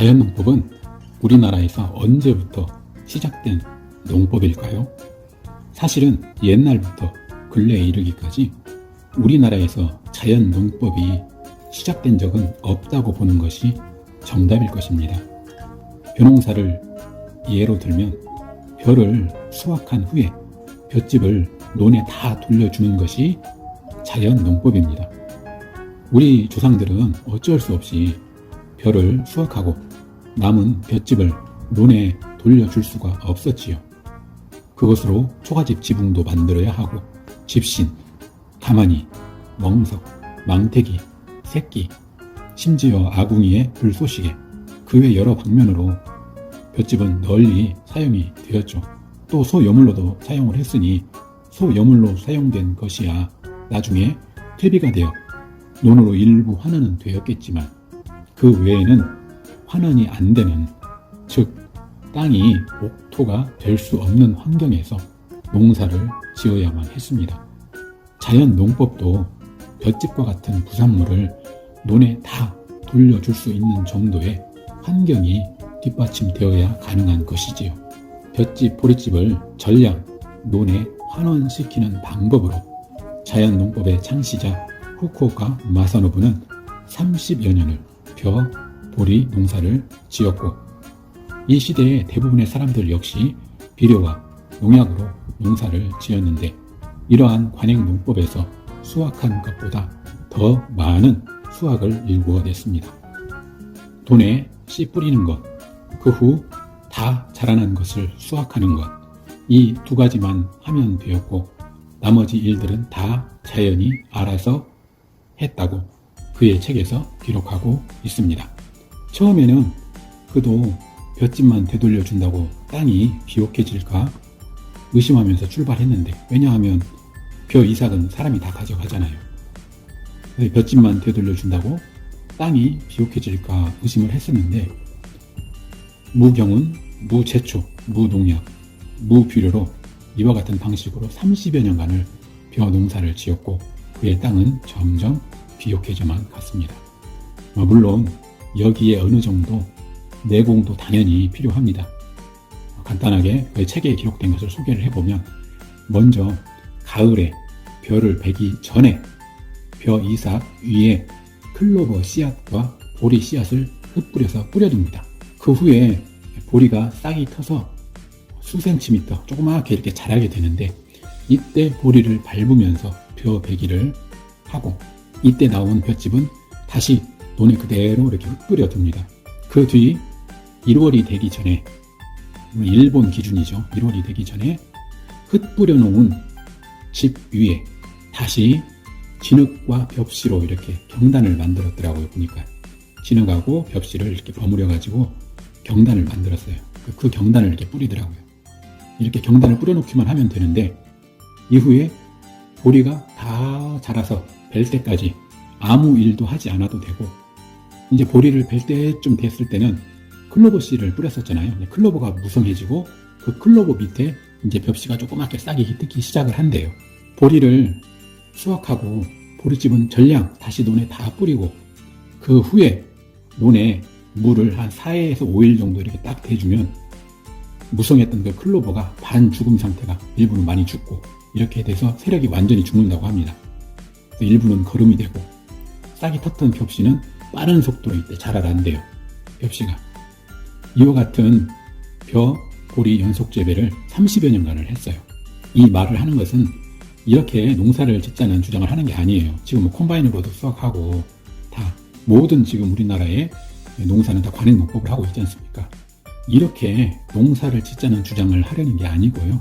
자연농법은 우리나라에서 언제부터 시작된 농법일까요? 사실은 옛날부터 근래에 이르기까지 우리나라에서 자연농법이 시작된 적은 없다고 보는 것이 정답일 것입니다. 벼농사를 예로 들면 벼를 수확한 후에 볏짚을 논에 다 돌려주는 것이 자연농법입니다. 우리 조상들은 어쩔 수 없이 벼를 수확하고 남은 볏짚을 논에 돌려줄 수가 없었지요. 그것으로 초가집 지붕도 만들어야 하고 집신, 가마니, 멍석, 망태기, 새끼, 심지어 아궁이의 불쏘시개, 그 외 여러 방면으로 볏짚은 널리 사용이 되었죠. 또 소여물로도 사용을 했으니 소여물로 사용된 것이야 나중에 퇴비가 되어 논으로 일부 환원은 되었겠지만 그 외에는 환원이 안 되는, 즉 땅이 옥토가 될 수 없는 환경에서 농사를 지어야만 했습니다. 자연 농법도 볏짚과 같은 부산물을 논에 다 돌려줄 수 있는 정도의 환경이 뒷받침되어야 가능한 것이지요. 볏짚, 보릿집을 전량 논에 환원시키는 방법으로 자연 농법의 창시자 후쿠오카 마사노부는 30여 년을 벼, 보리 농사를 지었고 이 시대의 대부분의 사람들 역시 비료와 농약으로 농사를 지었는데 이러한 관행 농법에서 수확한 것보다 더 많은 수확을 일구어냈습니다. 돈에 씨 뿌리는 것, 그 후 다 자라난 것을 수확하는 것, 이 두 가지만 하면 되었고 나머지 일들은 다 자연이 알아서 했다고 그의 책에서 기록하고 있습니다. 처음에는 그도 볏짚만 되돌려준다고 땅이 비옥해질까 의심하면서 출발했는데, 왜냐하면 벼 이삭은 사람이 다 가져가잖아요. 볏짚만 되돌려준다고 땅이 비옥해질까 의심을 했었는데 무경운, 무제초, 무농약, 무비료로 이와 같은 방식으로 30여 년간을 벼 농사를 지었고 그의 땅은 점점 비옥해져만 갔습니다. 물론 여기에 어느 정도 내공도 당연히 필요합니다. 간단하게 그의 책에 기록된 것을 소개를 해보면, 먼저 가을에 벼를 베기 전에 벼 이삭 위에 클로버 씨앗과 보리 씨앗을 흩뿌려서 뿌려둡니다. 그 후에 보리가 싹이 터서 수센티미터 조그맣게 이렇게 자라게 되는데 이때 보리를 밟으면서 벼 베기를 하고 이때 나온 볏짚은 다시 논에 그대로 이렇게 흩뿌려둡니다. 그 뒤 1월이 되기 전에, 일본 기준이죠. 1월이 되기 전에 흩뿌려 놓은 집 위에 다시 진흙과 벽시로 이렇게 경단을 만들었더라고요. 보니까 진흙하고 벽시를 이렇게 버무려 가지고 경단을 만들었어요. 그 경단을 이렇게 뿌리더라고요. 이렇게 경단을 뿌려놓기만 하면 되는데 이후에 보리가 다 자라서 벨 때까지 아무 일도 하지 않아도 되고, 이제 보리를 벨 때쯤 됐을 때는 클로버 씨를 뿌렸었잖아요. 클로버가 무성해지고 그 클로버 밑에 이제 벽시가 조그맣게 싹이 뜯기 시작을 한대요. 보리를 수확하고 보리집은 전량 다시 논에 다 뿌리고 그 후에 논에 물을 한 4일에서 5일 정도 이렇게 딱 대주면 무성했던 그 클로버가 반 죽음 상태가 일부는 많이 죽고 이렇게 돼서 세력이 완전히 죽는다고 합니다. 일부는 거름이 되고 싹이 텄던 벽시는 빠른 속도로 이때 자라난대요. 벽시가. 이와 같은 벼, 보리 연속 재배를 30여 년간을 했어요. 이 말을 하는 것은 이렇게 농사를 짓자는 주장을 하는 게 아니에요. 지금 콤바인으로도 수확하고 다 모든 지금 우리나라의 농사는 다 관행 농법을 하고 있지 않습니까? 이렇게 농사를 짓자는 주장을 하려는 게 아니고요.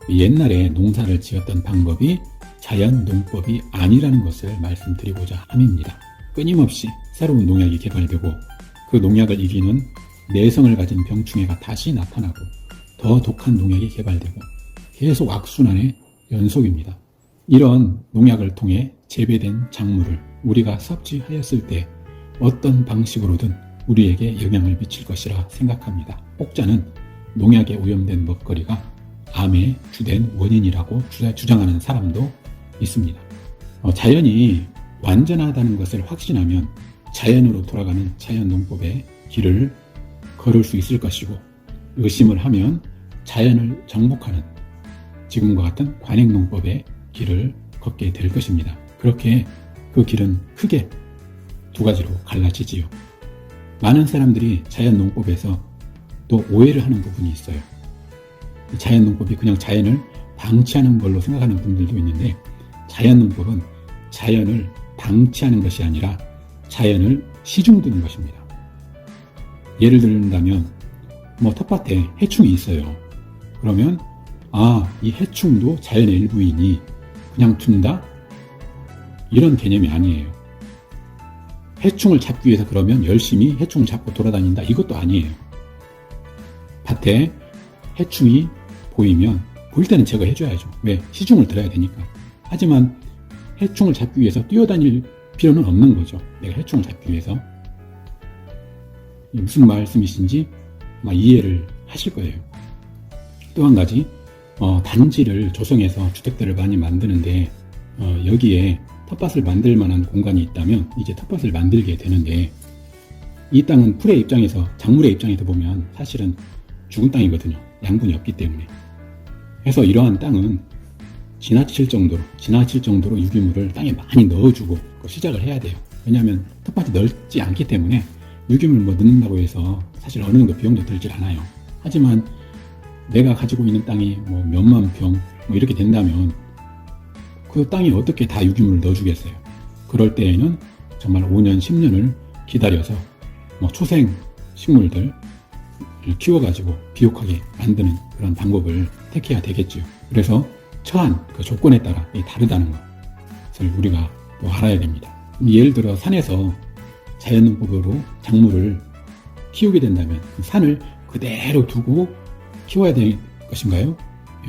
옛날에 농사를 지었던 방법이 자연 농법이 아니라는 것을 말씀드리고자 함입니다. 끊임없이 새로운 농약이 개발되고 그 농약을 이기는 내성을 가진 병충해가 다시 나타나고 더 독한 농약이 개발되고 계속 악순환의 연속입니다. 이런 농약을 통해 재배된 작물을 우리가 섭취하였을 때 어떤 방식으로든 우리에게 영향을 미칠 것이라 생각합니다. 혹자는 농약에 오염된 먹거리가 암의 주된 원인이라고 주장하는 사람도 있습니다. 자연이 완전하다는 것을 확신하면 자연으로 돌아가는 자연농법에 길을 걸을 수 있을 것이고, 의심을 하면 자연을 정복하는 지금과 같은 관행농법의 길을 걷게 될 것입니다. 그렇게 그 길은 크게 두 가지로 갈라지지요. 많은 사람들이 자연농법에서 또 오해를 하는 부분이 있어요. 자연농법이 그냥 자연을 방치하는 걸로 생각하는 분들도 있는데, 자연농법은 자연을 방치하는 것이 아니라 자연을 시중드는 것입니다. 예를 들자면 텃밭에 해충이 있어요. 그러면 이 해충도 자연의 일부이니 그냥 둔다? 이런 개념이 아니에요. 해충을 잡기 위해서 그러면 열심히 해충을 잡고 돌아다닌다? 이것도 아니에요. 밭에 해충이 보이면 보일 때는 제거해줘야죠. 왜? 시중을 들어야 되니까. 하지만 해충을 잡기 위해서 뛰어다닐 필요는 없는 거죠. 내가 해충을 잡기 위해서. 무슨 말씀이신지 아마 이해를 하실 거예요. 또 한 가지, 단지를 조성해서 주택들을 많이 만드는데, 여기에 텃밭을 만들 만한 공간이 있다면 이제 텃밭을 만들게 되는데, 이 땅은 풀의 입장에서, 작물의 입장에서 보면 사실은 죽은 땅이거든요. 양분이 없기 때문에. 그래서 이러한 땅은 지나칠 정도로 유기물을 땅에 많이 넣어주고 시작을 해야 돼요. 왜냐하면 텃밭이 넓지 않기 때문에 유기물 넣는다고 해서 사실 어느 정도 비용도 들질 않아요. 하지만 내가 가지고 있는 땅이 몇만 평 이렇게 된다면 그 땅에 어떻게 다 유기물을 넣어주겠어요. 그럴 때에는 정말 5년, 10년을 기다려서 초생 식물들 키워가지고 비옥하게 만드는 그런 방법을 택해야 되겠죠. 그래서 처한 그 조건에 따라 다르다는 것을 우리가 또 알아야 됩니다. 예를 들어 산에서 자연농법으로 작물을 키우게 된다면 그 산을 그대로 두고 키워야 될 것인가요?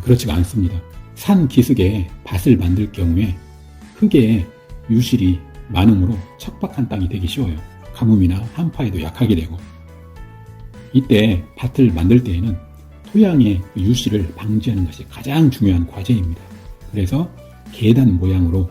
그렇지가 않습니다. 산 기슭에 밭을 만들 경우에 흙에 유실이 많으므로 척박한 땅이 되기 쉬워요. 가뭄이나 한파에도 약하게 되고, 이때 밭을 만들 때에는 토양의 유실을 방지하는 것이 가장 중요한 과제입니다. 그래서 계단 모양으로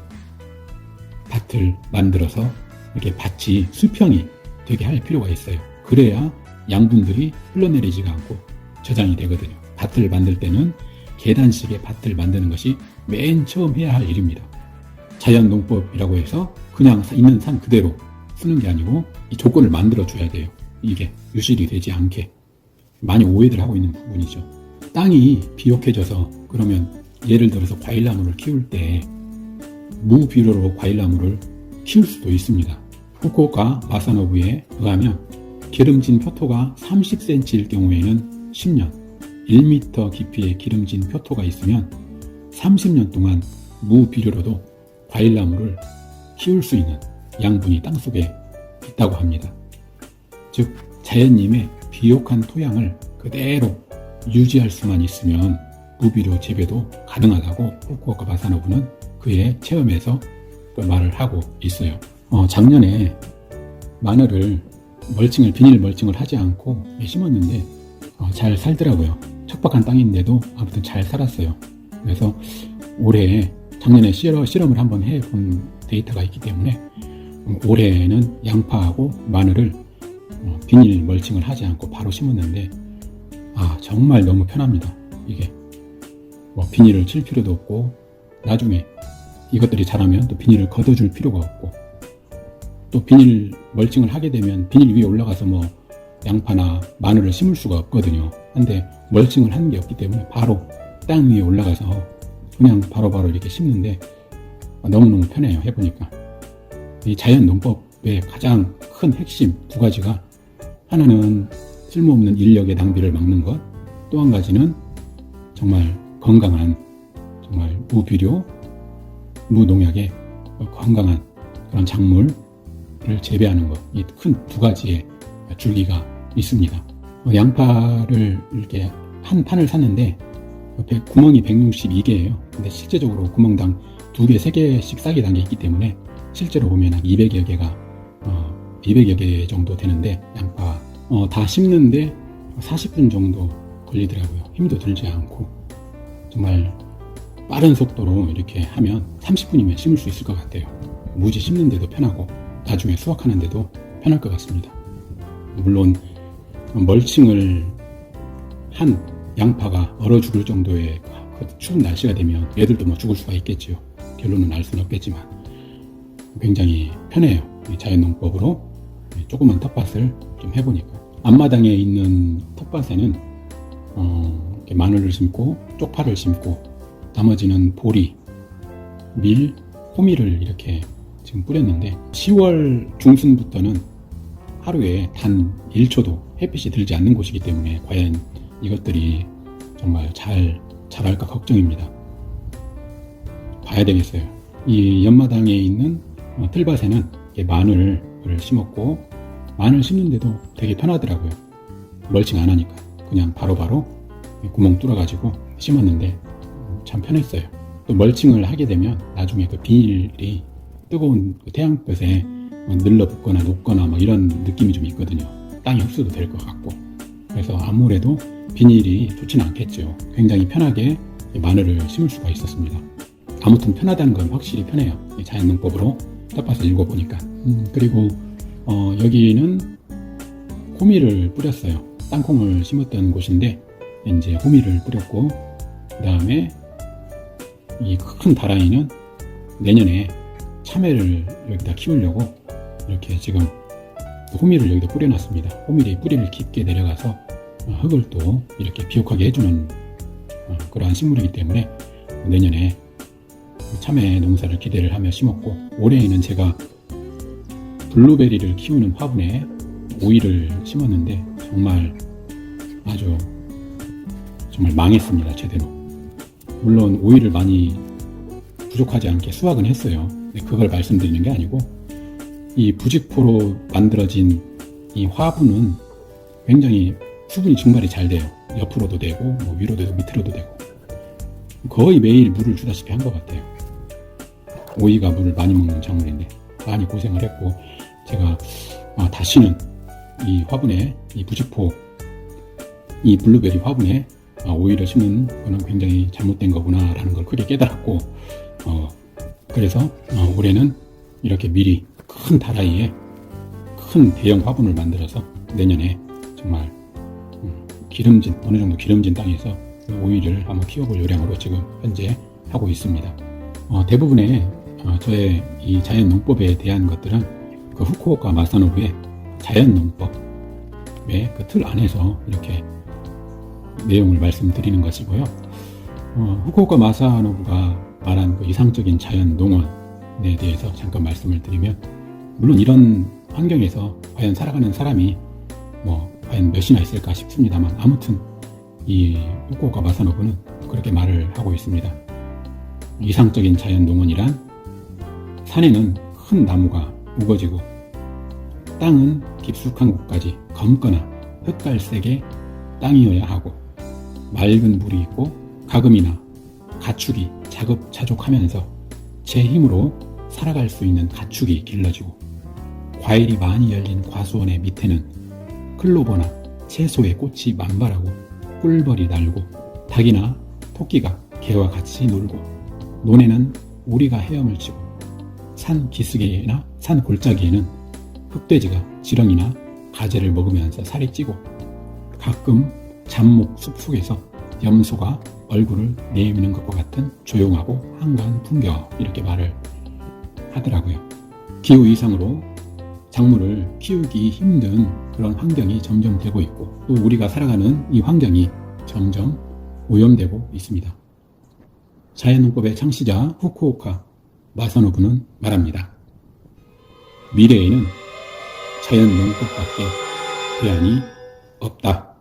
밭을 만들어서 이렇게 밭이 수평이 되게 할 필요가 있어요. 그래야 양분들이 흘러내리지가 않고 저장이 되거든요. 밭을 만들 때는 계단식의 밭을 만드는 것이 맨 처음 해야 할 일입니다. 자연농법이라고 해서 그냥 있는 산 그대로 쓰는 게 아니고 이 조건을 만들어 줘야 돼요. 이게 유실이 되지 않게. 많이 오해들 하고 있는 부분이죠. 땅이 비옥해져서, 그러면 예를 들어서 과일나무를 키울 때 무비료로 과일나무를 키울 수도 있습니다. 후쿠오카 마사노부에 의하면 기름진 표토가 30cm일 경우에는 10년, 1m 깊이의 기름진 표토가 있으면 30년 동안 무비료로도 과일나무를 키울 수 있는 양분이 땅속에 있다고 합니다. 즉 자연님의 비옥한 토양을 그대로 유지할 수만 있으면 무비료 재배도 가능하다고 후쿠오카 마사노부는 그의 체험에서 말을 하고 있어요. 작년에 마늘을 비닐 멀칭을 하지 않고 심었는데 잘 살더라고요. 척박한 땅인데도 아무튼 잘 살았어요. 그래서 작년에 실험을 한번 해본 데이터가 있기 때문에 올해는 양파하고 마늘을 비닐 멀칭을 하지 않고 바로 심었는데 정말 너무 편합니다. 이게 비닐을 칠 필요도 없고, 나중에 이것들이 자라면 또 비닐을 걷어줄 필요가 없고, 또 비닐 멀칭을 하게 되면 비닐 위에 올라가서 양파나 마늘을 심을 수가 없거든요. 근데 멀칭을 하는 게 없기 때문에 바로 땅 위에 올라가서 그냥 바로바로 이렇게 심는데 너무너무 편해요. 해보니까. 이 자연농법의 가장 큰 핵심 두 가지가, 하나는 쓸모없는 인력의 낭비를 막는 것, 또 한 가지는 정말 건강한, 정말 무비료, 무농약의 건강한 그런 작물을 재배하는 것, 이 큰 두 가지의 줄기가 있습니다. 양파를 이렇게 한 판을 샀는데 구멍이 162개예요. 근데 실제적으로 구멍당 2개, 3개씩 싸게 단 게 있기 때문에 실제로 보면 한 200여 개 정도 되는데, 양파 다 심는데 40분 정도 걸리더라고요. 힘도 들지 않고 정말 빠른 속도로 이렇게 하면 30분이면 심을 수 있을 것 같아요. 무지 심는데도 편하고 나중에 수확하는데도 편할 것 같습니다. 물론 멀칭을 한 양파가 얼어 죽을 정도의 추운 날씨가 되면 얘들도 뭐 죽을 수가 있겠지요. 결론은 알 수는 없겠지만 굉장히 편해요. 자연농법으로 조그만 텃밭을 좀 해보니까. 앞마당에 있는 텃밭에는 이렇게 마늘을 심고 쪽파를 심고 나머지는 보리, 밀, 호미를 이렇게 지금 뿌렸는데 10월 중순부터는 하루에 단 1초도 햇빛이 들지 않는 곳이기 때문에 과연 이것들이 정말 잘 자랄까 걱정입니다. 봐야 되겠어요. 이 옆마당에 있는 틀밭에는 마늘을 심었고 마늘 심는데도 되게 편하더라고요. 멀칭 안 하니까 그냥 바로바로 구멍 뚫어가지고 심었는데 참 편했어요. 또 멀칭을 하게 되면 나중에 그 비닐이 뜨거운 그 태양볕에 늘러붙거나 녹거나 뭐 이런 느낌이 좀 있거든요. 땅이 흡수도 될 것 같고. 그래서 아무래도 비닐이 좋지는 않겠죠. 굉장히 편하게 마늘을 심을 수가 있었습니다. 아무튼 편하다는 건 확실히 편해요. 자연농법으로 텃밭을 읽어보니까. 그리고 여기는 호미를 뿌렸어요. 땅콩을 심었던 곳인데 이제 호미를 뿌렸고, 그 다음에 이 큰 다라이는 내년에 참외를 여기다 키우려고 이렇게 지금 호미를 여기다 뿌려놨습니다. 호미의 뿌리를 깊게 내려가서 흙을 또 이렇게 비옥하게 해주는 그러한 식물이기 때문에 내년에 참외 농사를 기대를 하며 심었고, 올해에는 제가 블루베리를 키우는 화분에 오이를 심었는데 정말 망했습니다. 제대로. 물론 오이를 많이 부족하지 않게 수확은 했어요. 근데 그걸 말씀드리는 게 아니고, 이 부직포로 만들어진 이 화분은 굉장히 수분이 증발이 잘 돼요. 옆으로도 되고 뭐 위로도 되고 밑으로도 되고 거의 매일 물을 주다시피 한 것 같아요. 오이가 물을 많이 먹는 작물인데 많이 고생을 했고, 제가 다시는 이 화분에, 이 부직포, 이 블루베리 화분에 오이를 심는 거는 굉장히 잘못된 거구나 라는 걸 크게 깨달았고, 그래서 올해는 이렇게 미리 큰 다라이에 큰 대형 화분을 만들어서 내년에 정말 어느 정도 기름진 땅에서 오이를 한번 키워볼 요량으로 지금 현재 하고 있습니다. 대부분의 저의 이 자연농법에 대한 것들은 그 후쿠오카 마사노부의 자연농법의 그 틀 안에서 이렇게 내용을 말씀드리는 것이고요. 후쿠오카 마사노부가 말한 그 이상적인 자연농원에 대해서 잠깐 말씀을 드리면, 물론 이런 환경에서 과연 살아가는 사람이 과연 몇이나 있을까 싶습니다만, 아무튼 이 후쿠오카 마사노부는 그렇게 말을 하고 있습니다. 이상적인 자연농원이란 산에는 큰 나무가 우거지고 땅은 깊숙한 곳까지 검거나 흑갈색의 땅이어야 하고, 맑은 물이 있고 가금이나 가축이 자급자족하면서 제 힘으로 살아갈 수 있는 가축이 길러지고, 과일이 많이 열린 과수원의 밑에는 클로버나 채소의 꽃이 만발하고 꿀벌이 날고 닭이나 토끼가 개와 같이 놀고, 논에는 오리가 헤엄을 치고, 산 기슭이나 산 골짜기에는 흑돼지가 지렁이나 가재를 먹으면서 살이 찌고, 가끔 잡목 숲속에서 염소가 얼굴을 내미는 것과 같은 조용하고 한가한 풍경, 이렇게 말을 하더라고요. 기후 이상으로 작물을 키우기 힘든 그런 환경이 점점 되고 있고, 또 우리가 살아가는 이 환경이 점점 오염되고 있습니다. 자연농법의 창시자 후쿠오카 마사노부는 말합니다. 미래에는 자연농법밖에 대안이 없다.